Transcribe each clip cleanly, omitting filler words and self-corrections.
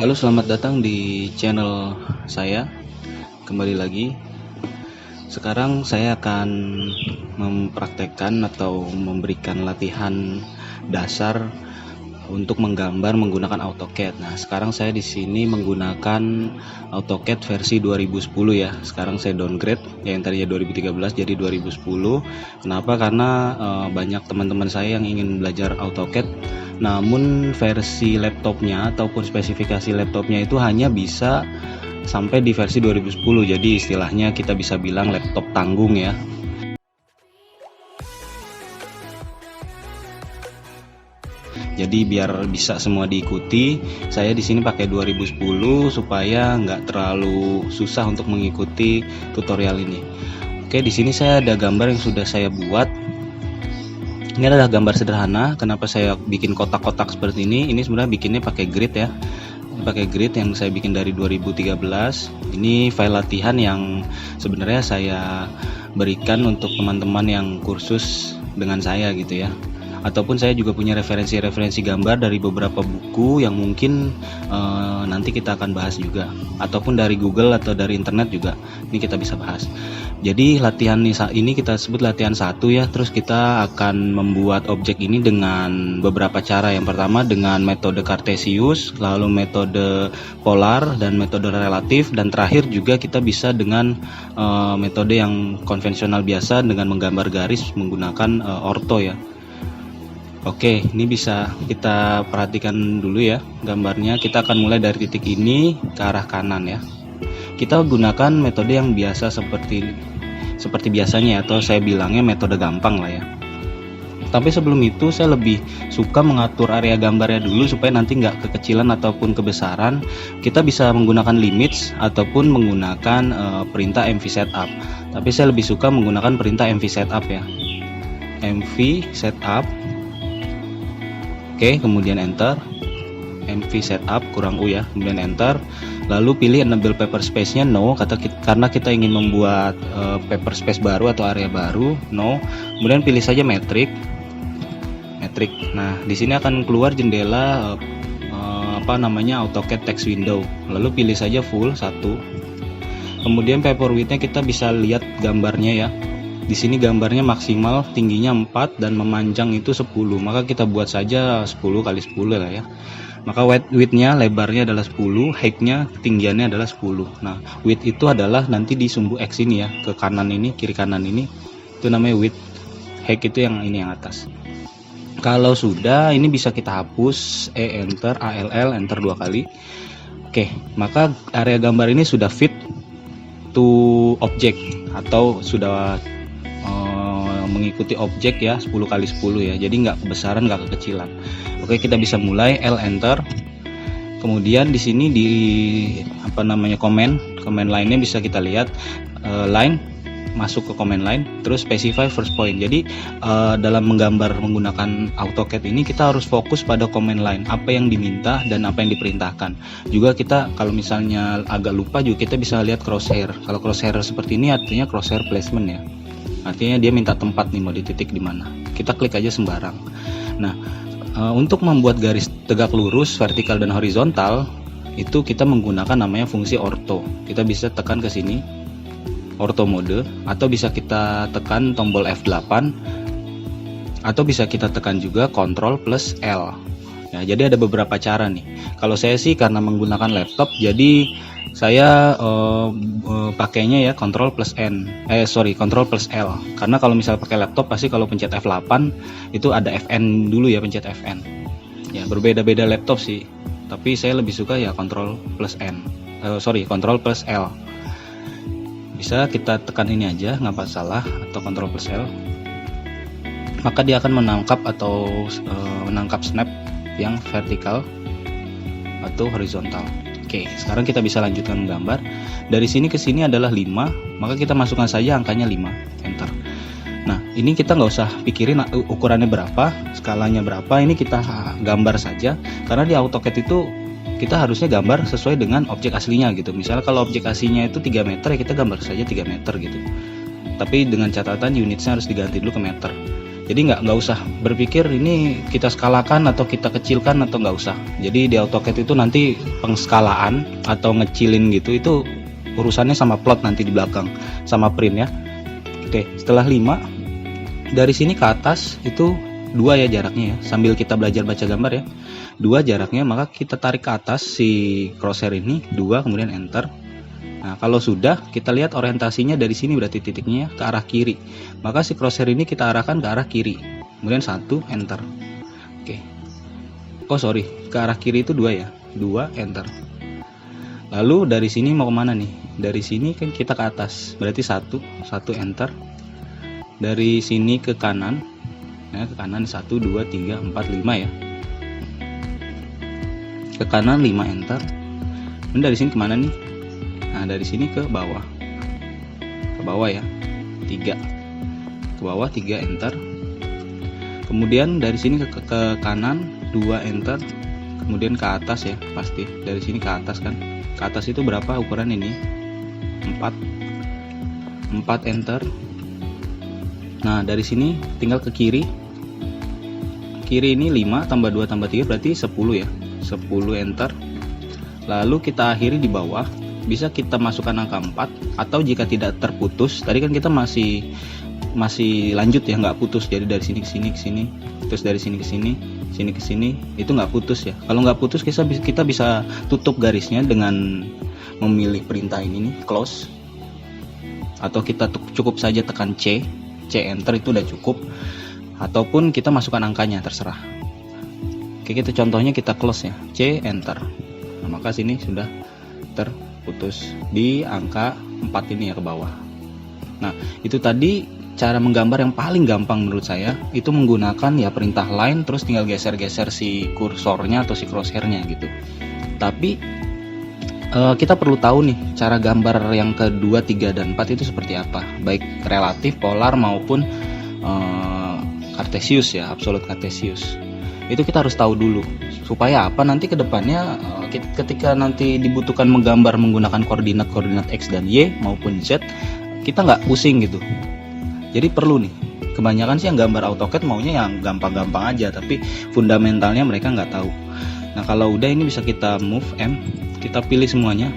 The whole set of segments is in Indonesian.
Halo, selamat datang di channel saya. Kembali lagi. Sekarang saya akan mempraktekkan atau memberikan latihan dasar untuk menggambar menggunakan AutoCAD. Nah, sekarang saya di sini menggunakan AutoCAD versi 2010 ya. Sekarang saya downgrade, yang tadinya 2013 jadi 2010. Kenapa? Karena banyak teman-teman saya yang ingin belajar AutoCAD, namun versi laptopnya ataupun spesifikasi laptopnya itu hanya bisa sampai di versi 2010. Jadi istilahnya kita bisa bilang laptop tanggung ya. Jadi biar bisa semua diikuti, saya di sini pakai 2010 supaya nggak terlalu susah untuk mengikuti tutorial ini. Oke, di sini saya ada gambar yang sudah saya buat. Ini adalah gambar sederhana. Kenapa saya bikin kotak-kotak seperti ini? Ini sebenarnya bikinnya pakai grid ya. Pakai grid yang saya bikin dari 2013. Ini file latihan yang sebenarnya saya berikan untuk teman-teman yang kursus dengan saya gitu ya. Ataupun saya juga punya referensi-referensi gambar dari beberapa buku yang mungkin nanti kita akan bahas juga, ataupun dari Google atau dari internet juga ini kita bisa bahas. Jadi latihan ini kita sebut latihan 1 ya. Terus kita akan membuat objek ini dengan beberapa cara. Yang pertama dengan metode Cartesius, lalu metode polar dan metode relatif, dan terakhir juga kita bisa dengan metode yang konvensional biasa dengan menggambar garis menggunakan orto ya. Oke, ini bisa kita perhatikan dulu ya gambarnya. Kita akan mulai dari titik ini ke arah kanan ya. Kita gunakan metode yang biasa seperti biasanya, atau saya bilangnya metode gampang lah ya. Tapi sebelum itu saya lebih suka mengatur area gambarnya dulu supaya nanti nggak kekecilan ataupun kebesaran. Kita bisa menggunakan limits ataupun menggunakan perintah MV setup. Tapi saya lebih suka menggunakan perintah MV setup ya. MV setup. Oke, kemudian enter. MV setup kurang U ya, kemudian enter. Lalu pilih enable paper space-nya no, karena kita ingin membuat paper space baru atau area baru, no. Kemudian pilih saja metric. Nah, di sini akan keluar jendela AutoCAD text window. Lalu pilih saja full 1. Kemudian paper width-nya kita bisa lihat gambarnya ya. Di sini gambarnya maksimal tingginya 4 dan memanjang itu 10. Maka kita buat saja 10 kali 10 lah ya. Maka width-nya lebarnya adalah 10, height-nya ketinggiannya adalah 10. Nah, width itu adalah nanti di sumbu X ini ya, ke kanan ini, kiri kanan ini. Itu namanya width. Height itu yang ini yang atas. Kalau sudah, ini bisa kita hapus, enter, ALL, enter 2 kali. Oke, maka area gambar ini sudah fit to object atau sudah mengikuti objek ya, 10 kali 10 ya. Jadi nggak kebesaran, nggak kekecilan. Oke, kita bisa mulai L enter. Kemudian di sini di command line-nya bisa kita lihat line, masuk ke command line, terus specify first point. Jadi dalam menggambar menggunakan AutoCAD ini kita harus fokus pada command line, apa yang diminta dan apa yang diperintahkan. Juga kita kalau misalnya agak lupa juga kita bisa lihat crosshair. Kalau crosshair seperti ini artinya crosshair placement ya. Artinya dia minta tempat nih, mau di titik di mana. Kita klik aja sembarang. Nah, untuk membuat garis tegak lurus, vertikal dan horizontal itu kita menggunakan namanya fungsi ortho. Kita bisa tekan ke sini, ortho mode, atau bisa kita tekan tombol F8, atau bisa kita tekan juga Ctrl plus L. Ya, jadi ada beberapa cara nih. Kalau saya sih karena menggunakan laptop, jadi saya pakainya ya Ctrl plus L. Karena kalau misalnya pakai laptop pasti kalau pencet F8 itu ada Fn dulu ya, pencet Fn. Ya, berbeda-beda laptop sih. Tapi saya lebih suka ya Ctrl plus L. Bisa kita tekan ini aja, nggak masalah, atau Ctrl plus L. Maka dia akan menangkap menangkap snap yang vertikal atau horizontal. Oke, sekarang kita bisa lanjutkan menggambar. Dari sini ke sini adalah 5, maka kita masukkan saja angkanya 5, enter. Nah, ini kita nggak usah pikirin ukurannya berapa, skalanya berapa, ini kita gambar saja. Karena di AutoCAD itu kita harusnya gambar sesuai dengan objek aslinya gitu. Misalnya kalau objek aslinya itu 3 meter ya kita gambar saja 3 meter gitu. Tapi dengan catatan unitnya harus diganti dulu ke meter. Jadi nggak usah berpikir ini kita skalakan atau kita kecilkan atau nggak usah. Jadi di AutoCAD itu nanti pengskalaan atau ngecilin gitu itu urusannya sama plot nanti di belakang, sama print ya. Oke, setelah 5 dari sini ke atas itu 2 ya jaraknya ya. Sambil kita belajar baca gambar ya. 2 jaraknya, maka kita tarik ke atas si crosshair ini 2 kemudian enter. Nah, kalau sudah kita lihat orientasinya dari sini berarti titiknya ke arah kiri. Maka si crosshair ini kita arahkan ke arah kiri. Kemudian 1 enter. Oke. Oh sorry, ke arah kiri itu 2 ya. 2 enter. Lalu dari sini mau kemana nih? Dari sini kan kita ke atas. Berarti 1 enter. Dari sini ke kanan. Nah, ke kanan 1 2 3 4 5 ya. Ke kanan 5 enter. Dan dari sini kemana nih? Nah, dari sini ke bawah. Ke bawah ya. 3. Ke bawah 3 enter. Kemudian dari sini ke kanan 2 enter. Kemudian ke atas ya, pasti. Dari sini ke atas kan. Ke atas itu berapa ukuran ini? 4 enter. Nah, dari sini tinggal ke kiri. Kiri ini 5 tambah 2 tambah 3 berarti 10 ya. 10 enter. Lalu kita akhiri di bawah. Bisa kita masukkan angka 4 atau jika tidak terputus, tadi kan kita masih lanjut ya, nggak putus. Jadi dari sini ke sini ke sini, terus dari sini ke sini, sini ke sini, itu nggak putus ya. Kalau nggak putus kita bisa tutup garisnya dengan memilih perintah ini nih, close. Atau kita cukup saja tekan C enter itu udah cukup. Ataupun kita masukkan angkanya, terserah. Oke, kita contohnya kita close ya, C enter. Nah, maka sini sudah terputus di angka 4 ini ya, ke bawah. Nah, itu tadi cara menggambar yang paling gampang menurut saya, itu menggunakan ya perintah line, terus tinggal geser-geser si kursornya atau si crosshairnya gitu. Tapi kita perlu tahu nih cara gambar yang kedua, 3 dan 4 itu seperti apa, baik relatif, polar maupun Cartesius ya, absolute Cartesius. Itu kita harus tahu dulu supaya apa, nanti kedepannya ketika nanti dibutuhkan menggambar menggunakan koordinat X dan Y maupun Z, kita nggak pusing gitu. Jadi perlu nih, kebanyakan sih yang gambar AutoCAD maunya yang gampang-gampang aja, tapi fundamentalnya mereka nggak tahu. Nah, kalau udah ini bisa kita move M, kita pilih semuanya.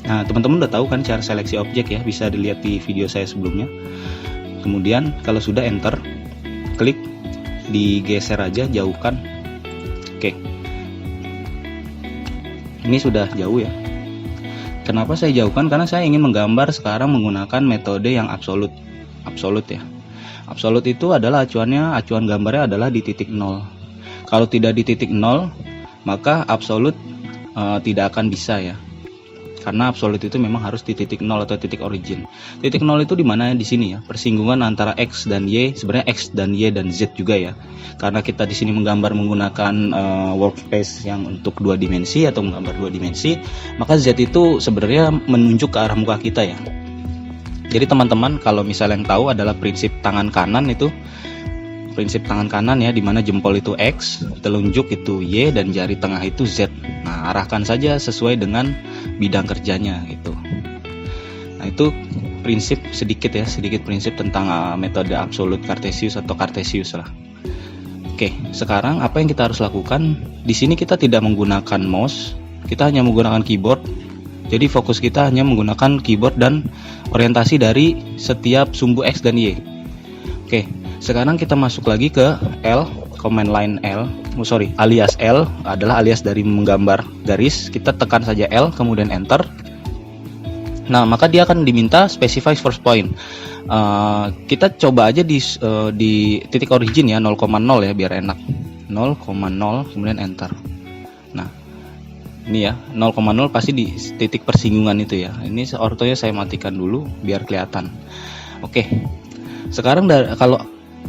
Nah, teman-teman udah tahu kan cara seleksi objek ya, bisa dilihat di video saya sebelumnya. Kemudian kalau sudah enter, klik, digeser aja, jauhkan. Oke, ini sudah jauh ya. Kenapa saya jauhkan? Karena saya ingin menggambar sekarang menggunakan metode yang absolut ya. Absolut itu adalah acuan gambarnya adalah di titik 0. Kalau tidak di titik 0, maka absolut tidak akan bisa ya. Karena absolut itu memang harus di titik 0 atau titik origin. Titik 0 itu di mana? Di sini ya, persinggungan antara X dan Y, sebenarnya X dan Y dan Z juga ya. Karena kita di sini menggambar menggunakan workspace yang untuk 2 dimensi atau menggambar 2 dimensi, maka Z itu sebenarnya menunjuk ke arah muka kita ya. Jadi teman-teman kalau misalnya yang tahu adalah prinsip tangan kanan itu, prinsip tangan kanan ya, dimana jempol itu X, telunjuk itu Y, dan jari tengah itu Z. Nah, arahkan saja sesuai dengan bidang kerjanya gitu. Nah, itu prinsip sedikit prinsip tentang metode absolute Cartesius atau Cartesius lah. Oke, sekarang apa yang kita harus lakukan? Di sini kita tidak menggunakan mouse, kita hanya menggunakan keyboard. Jadi fokus kita hanya menggunakan keyboard dan orientasi dari setiap sumbu X dan Y. Oke, sekarang kita masuk lagi ke L, command line L, alias L adalah alias dari menggambar garis. Kita tekan saja L kemudian enter. Nah, maka dia akan diminta specify first point. Kita coba aja di titik origin ya, 0,0 ya biar enak. 0,0 kemudian enter. Nah, ini ya 0,0 pasti di titik persinggungan itu ya. Ini ortonya saya matikan dulu biar kelihatan. Oke, sekarang kalau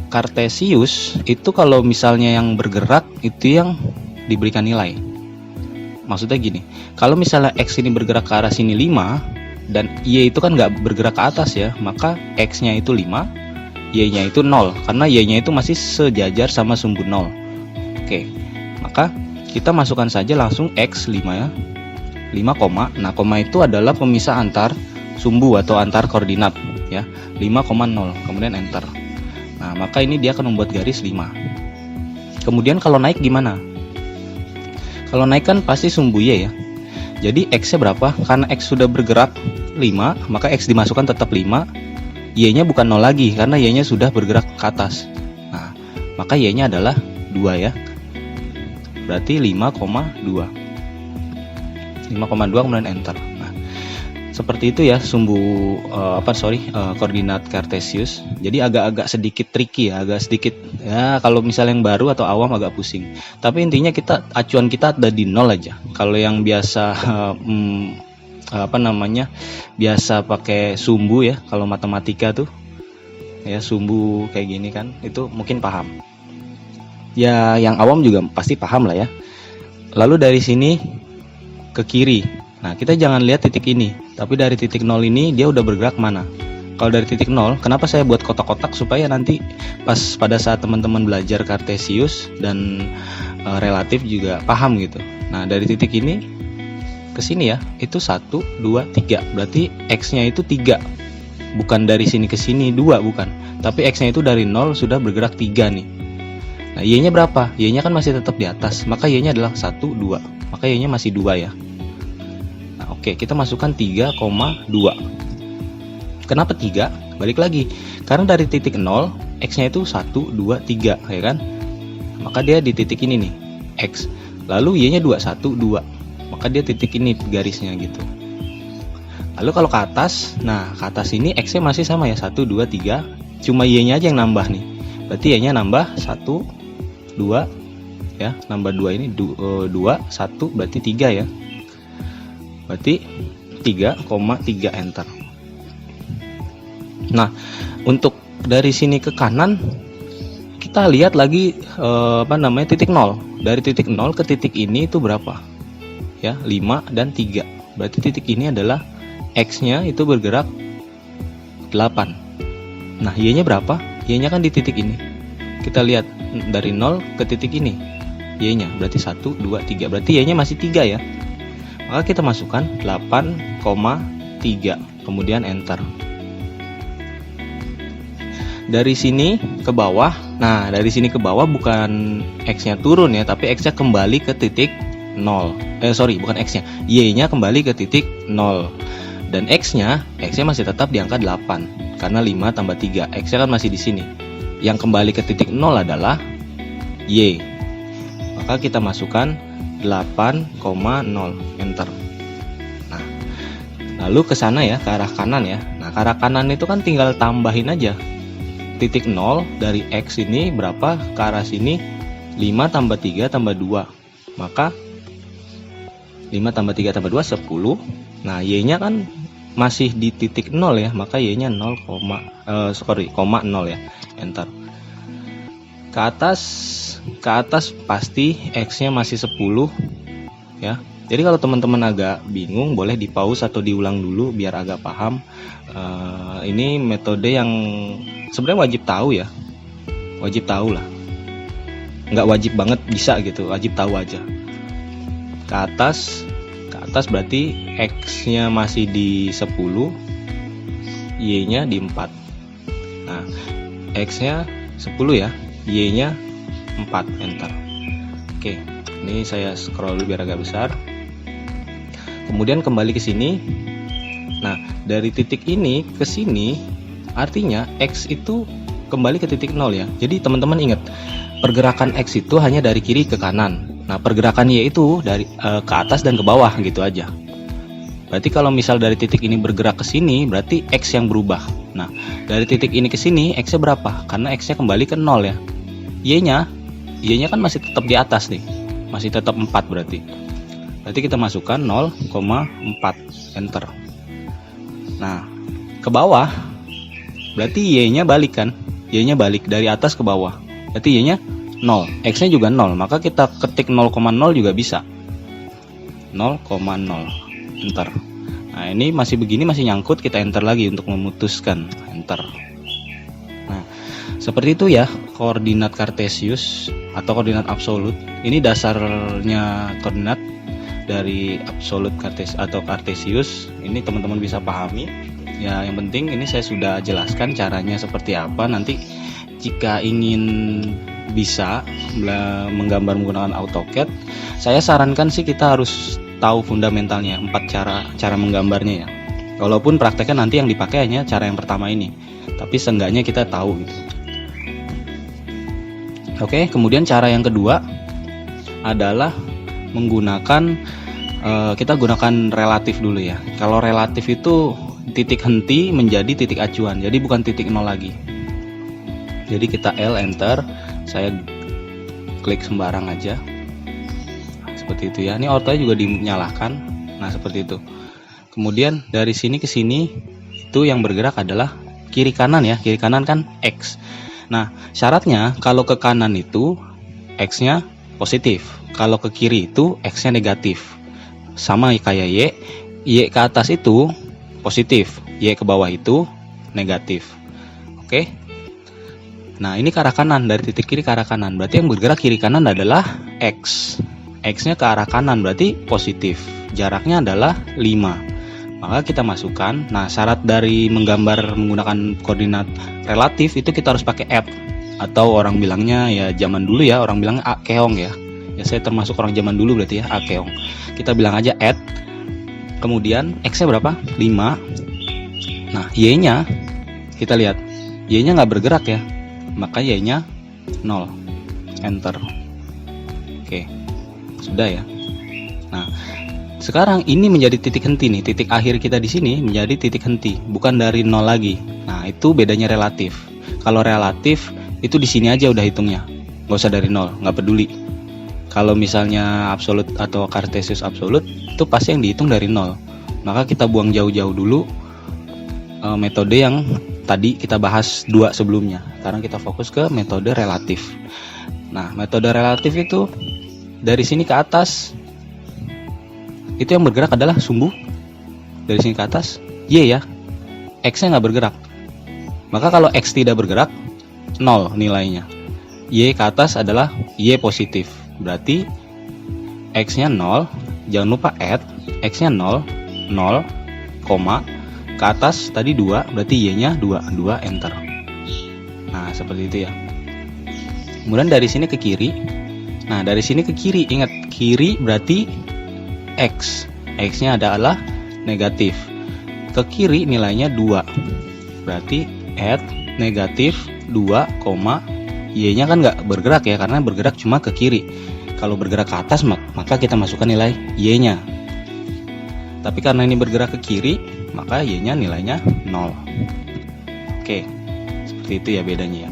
Cartesius itu kalau misalnya yang bergerak itu yang diberikan nilai. Maksudnya gini, kalau misalnya X ini bergerak ke arah sini 5 dan Y itu kan nggak bergerak ke atas ya, maka X-nya itu 5, Y-nya itu 0, karena Y-nya itu masih sejajar sama sumbu 0. Oke, maka kita masukkan saja langsung X 5 ya, 5 koma. Nah, koma itu adalah pemisah antar sumbu atau antar koordinat ya, 5,0 kemudian enter. Nah, maka ini dia akan membuat garis 5. Kemudian kalau naik gimana? Kalau naik kan pasti sumbu Y ya. Jadi X-nya berapa? Karena X sudah bergerak 5, maka X dimasukkan tetap 5. Y-nya bukan 0 lagi, karena Y-nya sudah bergerak ke atas. Nah, maka Y-nya adalah 2 ya. Berarti 5,2. 5,2 kemudian enter. Nah, seperti itu ya sumbu koordinat Cartesius. Jadi agak-agak sedikit tricky ya, agak sedikit ya, kalau misalnya yang baru atau awam agak pusing. Tapi intinya acuan kita ada di 0 aja. Kalau yang biasa biasa pakai sumbu ya, kalau matematika tuh ya sumbu kayak gini kan, itu mungkin paham. Ya yang awam juga pasti paham lah ya. Lalu dari sini ke kiri. Nah, kita jangan lihat titik ini, tapi dari titik 0 ini dia udah bergerak mana. Kalau dari titik 0, kenapa saya buat kotak-kotak supaya nanti pas pada saat teman-teman belajar Cartesius dan relatif juga paham gitu. Nah, dari titik ini ke sini ya, itu 1, 2, 3. Berarti X-nya itu 3. Bukan dari sini ke sini 2, bukan. Tapi X-nya itu dari 0 sudah bergerak 3 nih. Nah, Y-nya berapa? Y-nya kan masih tetap di atas, maka Y-nya adalah 1, 2. Maka Y-nya masih 2 ya. Nah, oke, kita masukkan 3,2. Kenapa 3? Balik lagi. Karena dari titik 0, X-nya itu 1, 2, 3, ya kan? Maka dia di titik ini nih, X. Lalu Y-nya 2, 1, 2. Maka dia titik ini garisnya gitu. Lalu kalau ke atas, nah ke atas ini X-nya masih sama ya, 1, 2, 3. Cuma Y-nya aja yang nambah nih. Berarti Y-nya nambah 1, 2 ya, nambah 2 ini 2, 1 berarti 3 ya. Berarti 3,3 enter. Nah, untuk dari sini ke kanan kita lihat lagi titik 0. Dari titik 0 ke titik ini itu berapa? Ya, 5 dan 3. Berarti titik ini adalah X-nya itu bergerak 8. Nah, Y-nya berapa? Y-nya kan di titik ini. Kita lihat dari 0 ke titik ini. Y-nya berarti 1, 2, 3. Berarti Y-nya masih 3 ya. Maka kita masukkan 8,3. Kemudian enter. Dari sini ke bawah. Nah, dari sini ke bawah bukan X-nya turun ya, tapi X-nya kembali ke titik 0. Bukan X-nya. Y-nya kembali ke titik 0. Dan X-nya masih tetap di angka 8. Karena 5 tambah 3. X-nya kan masih di sini. Yang kembali ke titik 0 adalah Y. Maka kita masukkan 8,0. Enter. Nah, lalu ke sana ya, ke arah kanan ya. Nah, ke arah kanan itu kan tinggal tambahin aja. Titik 0 dari X ini berapa ke arah sini? 5 tambah 3 tambah 2. Maka 5 tambah 3 tambah 2 10. Nah, Y-nya kan masih di titik 0 ya, maka Y-nya 0, 0 ya. Enter. Ke atas pasti X-nya masih 10 ya. Jadi kalau teman-teman agak bingung boleh di pause atau diulang dulu biar agak paham. Ini metode yang sebenarnya wajib tahu ya. Wajib tahu lah. Nggak wajib banget bisa gitu, wajib tahu aja. Ke atas berarti X-nya masih di 10, Y-nya di 4. Nah, X-nya 10 ya, Y-nya 4, enter. Oke, ini saya scroll dulu biar agak besar. Kemudian kembali ke sini. Nah, dari titik ini ke sini artinya X itu kembali ke titik 0 ya. Jadi teman-teman ingat, pergerakan X itu hanya dari kiri ke kanan. Nah, pergerakan Y itu dari ke atas dan ke bawah gitu aja. Berarti kalau misal dari titik ini bergerak ke sini, berarti X yang berubah. Nah, dari titik ini ke sini X-nya berapa? Karena X-nya kembali ke 0 ya. Y-nya kan masih tetap di atas nih. Masih tetap 4 berarti. Berarti kita masukkan 0,4, enter. Nah, ke bawah berarti Y-nya balik kan? Y-nya balik dari atas ke bawah. Berarti Y-nya 0, X-nya juga 0, maka kita ketik 0,0 juga bisa. 0,0, enter. Nah, ini masih begini, masih nyangkut, kita enter lagi untuk memutuskan, enter. Nah, seperti itu ya koordinat Cartesius atau koordinat absolut. Ini dasarnya koordinat dari absolut Cartesius. Ini teman-teman bisa pahami. Ya, yang penting ini saya sudah jelaskan caranya seperti apa. Nanti jika ingin bisa menggambar menggunakan AutoCAD, saya sarankan sih kita harus tahu fundamentalnya, 4 cara menggambarnya ya. Walaupun prakteknya nanti yang dipakai hanya cara yang pertama ini, tapi seenggaknya kita tahu gitu. Oke, kemudian cara yang kedua adalah menggunakan kita gunakan relatif dulu ya. Kalau relatif itu titik henti menjadi titik acuan, jadi bukan titik nol lagi. Jadi kita L enter, saya klik sembarang aja seperti itu ya. Ini ortonya juga dinyalakan. Nah seperti itu. Kemudian dari sini ke sini itu yang bergerak adalah kiri kanan ya. Kiri kanan kan X. Nah syaratnya kalau ke kanan itu X-nya positif, kalau ke kiri itu X-nya negatif. Sama kayak Y ke atas itu positif, Y ke bawah itu negatif. Oke. Nah ini ke arah kanan, dari titik kiri ke arah kanan, berarti yang bergerak kiri kanan adalah X. X-nya ke arah kanan berarti positif, jaraknya adalah 5. Maka kita masukkan. Nah syarat dari menggambar menggunakan koordinat relatif itu kita harus pakai add, atau orang bilangnya ya zaman dulu ya, orang bilangnya akeong ya. Ya saya termasuk orang zaman dulu berarti ya, akeong. Kita bilang aja add. Kemudian X-nya berapa? 5. Nah Y-nya kita lihat, Y-nya nggak bergerak ya, maka Y-nya 0. Enter. Oke, sudah ya. Nah sekarang ini menjadi titik henti nih, titik akhir kita di sini menjadi titik henti, bukan dari 0 lagi. Nah itu bedanya relatif. Kalau relatif itu di sini aja udah hitungnya, nggak usah dari 0, nggak peduli. Kalau misalnya absolut atau kartesius absolut itu pasti yang dihitung dari 0. Maka kita buang jauh-jauh dulu metode yang tadi kita bahas 2 sebelumnya. Sekarang kita fokus ke metode relatif. Nah metode relatif itu dari sini ke atas itu yang bergerak adalah sumbu. Dari sini ke atas Y ya, X-nya nggak bergerak. Maka kalau X tidak bergerak 0 nilainya. Y ke atas adalah Y positif, berarti X-nya 0. Jangan lupa add, X-nya 0, 0, ke atas tadi 2, berarti Y-nya 2, enter. Nah seperti itu ya. Kemudian dari sini ke kiri. Nah dari sini ke kiri, ingat kiri berarti X, X-nya adalah negatif. Ke kiri nilainya 2, berarti add negatif 2, Y-nya kan nggak bergerak ya, karena bergerak cuma ke kiri. Kalau bergerak ke atas maka kita masukkan nilai Y-nya. Tapi karena ini bergerak ke kiri, maka Y-nya nilainya 0. Oke, seperti itu ya bedanya ya.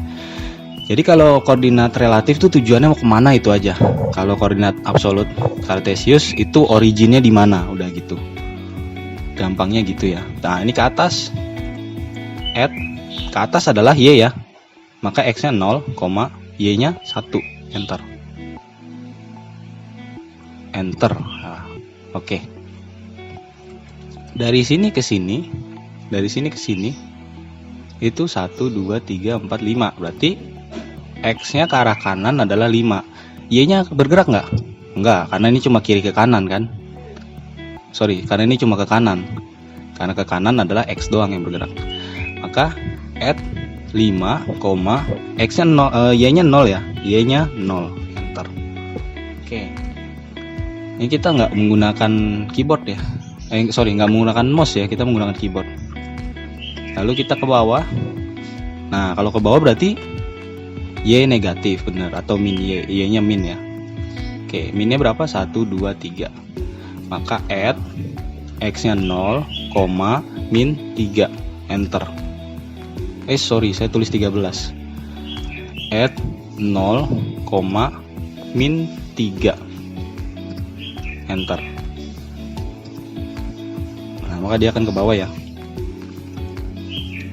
Jadi kalau koordinat relatif tuh tujuannya mau kemana itu aja. Kalau koordinat absolut kartesius itu originnya di mana, udah gitu. Gampangnya gitu ya. Nah ini ke atas, add ke atas adalah Y ya. Maka X-nya 0, Y-nya 1, enter. Enter. Nah, oke. Dari sini ke sini, itu 1, 2, 3, 4, 5. Berarti X-nya ke arah kanan adalah 5. Y-nya bergerak nggak? Nggak, karena ini cuma kiri ke kanan kan. Karena ini cuma ke kanan. Karena ke kanan adalah X doang yang bergerak. Maka add 5, X-nya 0, Y-nya 0 ya. Y-nya 0, enter. Oke. Ini kita nggak menggunakan keyboard ya. Nggak menggunakan mouse ya, kita menggunakan keyboard. Lalu kita ke bawah. Nah, kalau ke bawah berarti Y negatif bener, atau min Y-nya min ya. Oke, minnya berapa? 1, 2, 3. Maka add X-nya 0, min 3, enter. Saya tulis 13. Add 0, min 3, enter. Nah, maka dia akan ke bawah ya.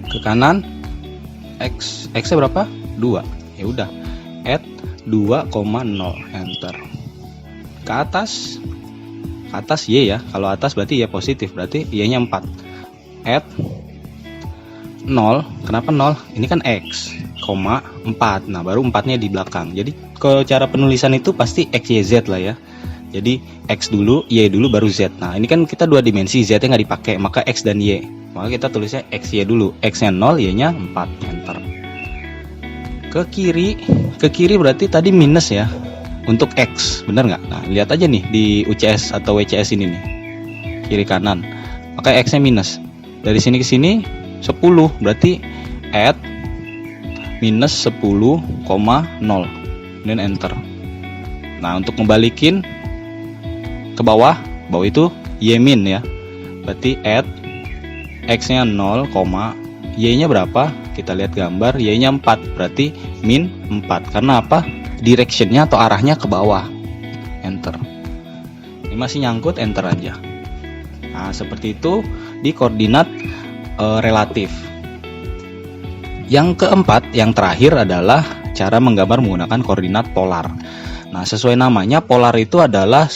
Ke kanan X-nya berapa? 2. Ya udah, add 2,0, enter. Ke atas Y ya. Kalau atas berarti Y positif, berarti Y-nya 4. Add 0. Kenapa 0? Ini kan X, 4. Nah baru 4-nya di belakang. Jadi ke cara penulisan itu pasti X, Y, Z lah ya. Jadi X dulu, Y dulu, baru Z. Nah ini kan kita 2 dimensi, Z-nya nggak dipakai, maka X dan Y. Maka kita tulisnya X, Y dulu. X-nya 0, Y-nya 4, enter. Ke kiri berarti tadi minus ya untuk X, bener nggak? Nah, lihat aja nih di UCS atau WCS ini nih, kiri kanan, maka X nya minus. Dari sini ke sini 10, berarti add minus 10,0, dan enter. Nah, untuk ngebalikin ke bawah itu Y min ya, berarti add X nya 0, Y nya berapa? Kita lihat gambar, Y nya 4, berarti min 4. Karena apa? Directionnya atau arahnya ke bawah. Enter. Ini masih nyangkut, enter aja. Nah, seperti itu di koordinat relatif. Yang keempat, yang terakhir adalah cara menggambar menggunakan koordinat polar. Nah, sesuai namanya, polar itu adalah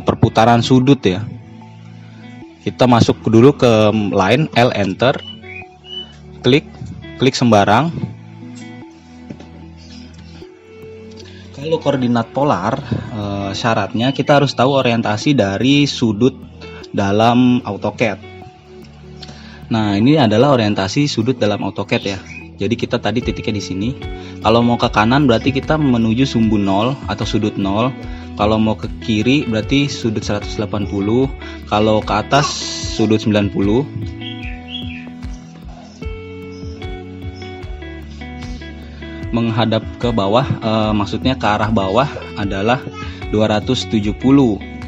perputaran sudut ya. Kita masuk dulu ke line, L enter, klik sembarang. Kalau koordinat polar, syaratnya kita harus tahu orientasi dari sudut dalam AutoCAD. Nah, ini adalah orientasi sudut dalam AutoCAD ya. Jadi kita tadi titiknya di sini. Kalau mau ke kanan berarti kita menuju sumbu 0 atau sudut 0. Kalau mau ke kiri berarti sudut 180. Kalau ke atas sudut 90. Menghadap ke bawah, maksudnya ke arah bawah adalah 270.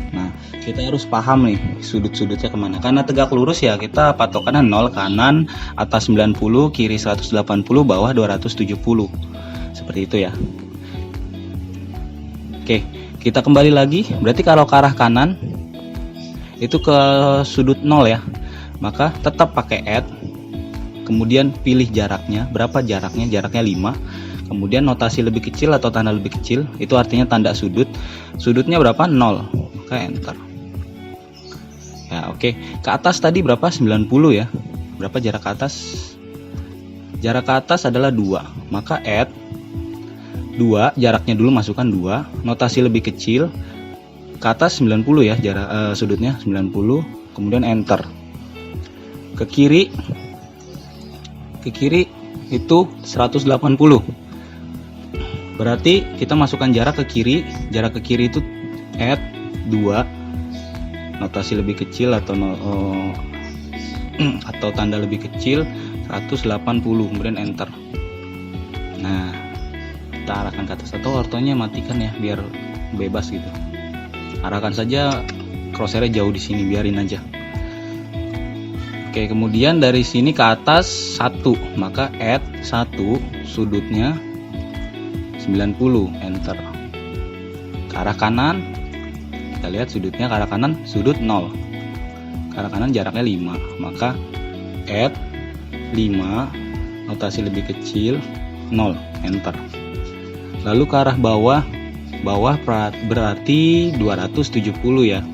Nah, kita harus paham nih sudut-sudutnya kemana. Karena tegak lurus ya, kita patokannya 0, kanan atas 90, kiri 180, bawah 270. Seperti itu ya. Oke, kita kembali lagi. Berarti kalau ke arah kanan itu ke sudut 0 ya, maka tetap pakai add. Kemudian pilih jaraknya, berapa jaraknya? Jaraknya 5. Kemudian notasi lebih kecil atau tanda lebih kecil, itu artinya tanda sudut. Sudutnya berapa? 0. Maka enter. Ya, oke. Ke atas tadi berapa? 90 ya. Berapa jarak ke atas? Jarak ke atas adalah 2. Maka add 2, jaraknya dulu masukkan 2. Notasi lebih kecil. Ke atas 90 ya, jarak sudutnya 90. Kemudian enter. Ke kiri itu 180. Berarti kita masukkan jarak ke kiri. Jarak ke kiri itu add 2, notasi lebih kecil atau tanda lebih kecil 180, kemudian enter. Nah, kita arahkan ke atas atau ortonya matikan ya biar bebas gitu. Arahkan saja crosshairnya jauh di sini, biarin aja. Oke, kemudian dari sini ke atas 1, maka add 1, sudutnya 90, enter. Ke arah kanan, kita lihat sudutnya ke arah kanan, sudut 0. Ke arah kanan jaraknya 5, maka add 5, notasi lebih kecil 0, enter. Lalu ke arah bawah berarti 270 ya.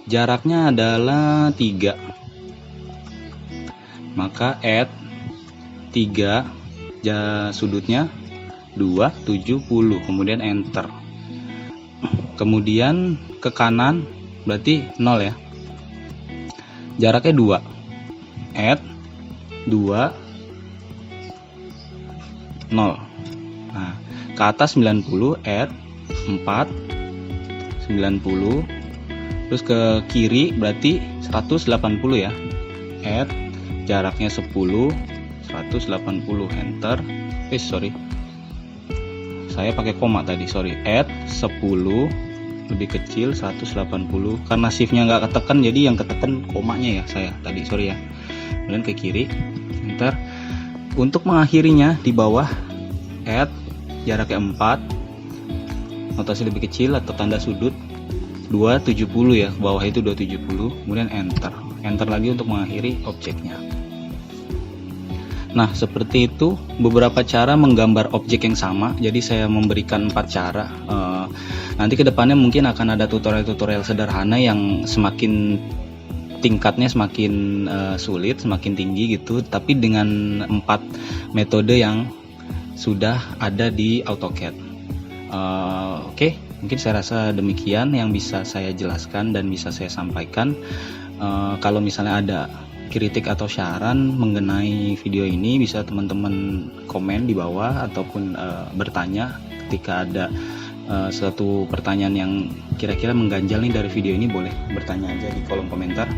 Jaraknya adalah 3. Maka add 3, sudutnya 270, kemudian enter. Kemudian ke kanan berarti 0 ya. Jaraknya 2. Add 2, 0. Nah, ke atas 90, add 4, 90. Terus ke kiri berarti 180 ya. Add jaraknya 10, 180, enter. Saya pakai koma tadi, add 10 lebih kecil 180. Karena shiftnya nggak ketekan, jadi yang ketekan komanya ya saya tadi, ya. Kemudian ke kiri, enter. Untuk mengakhirinya di bawah add jaraknya 4, notasi lebih kecil atau tanda sudut 270 ya, bawah itu 270, kemudian enter. Enter lagi untuk mengakhiri objeknya. Nah, seperti itu beberapa cara menggambar objek yang sama. Jadi saya memberikan 4 cara. Nanti kedepannya mungkin akan ada tutorial-tutorial sederhana yang semakin tingkatnya semakin sulit, semakin tinggi gitu. Tapi dengan 4 metode yang sudah ada di AutoCAD. Oke, mungkin saya rasa demikian yang bisa saya jelaskan dan bisa saya sampaikan. Kalau misalnya ada kritik atau saran mengenai video ini, bisa teman-teman komen di bawah ataupun bertanya ketika ada suatu pertanyaan yang kira-kira mengganjal nih dari video ini, boleh bertanya aja di kolom komentar.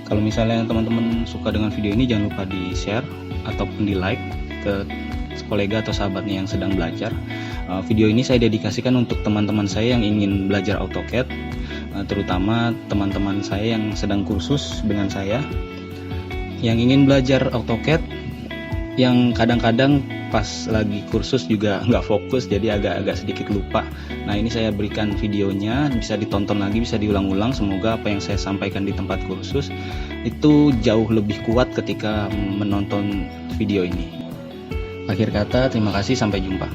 Kalau misalnya teman-teman suka dengan video ini, jangan lupa di share ataupun di like ke kolega atau sahabatnya yang sedang belajar. Video ini saya dedikasikan untuk teman-teman saya yang ingin belajar AutoCAD, terutama teman-teman saya yang sedang kursus dengan saya, yang ingin belajar AutoCAD, yang kadang-kadang pas lagi kursus juga nggak fokus, jadi agak-agak sedikit lupa. Nah, ini saya berikan videonya, bisa ditonton lagi, bisa diulang-ulang. Semoga apa yang saya sampaikan di tempat kursus itu jauh lebih kuat ketika menonton video ini. Akhir kata, terima kasih, sampai jumpa.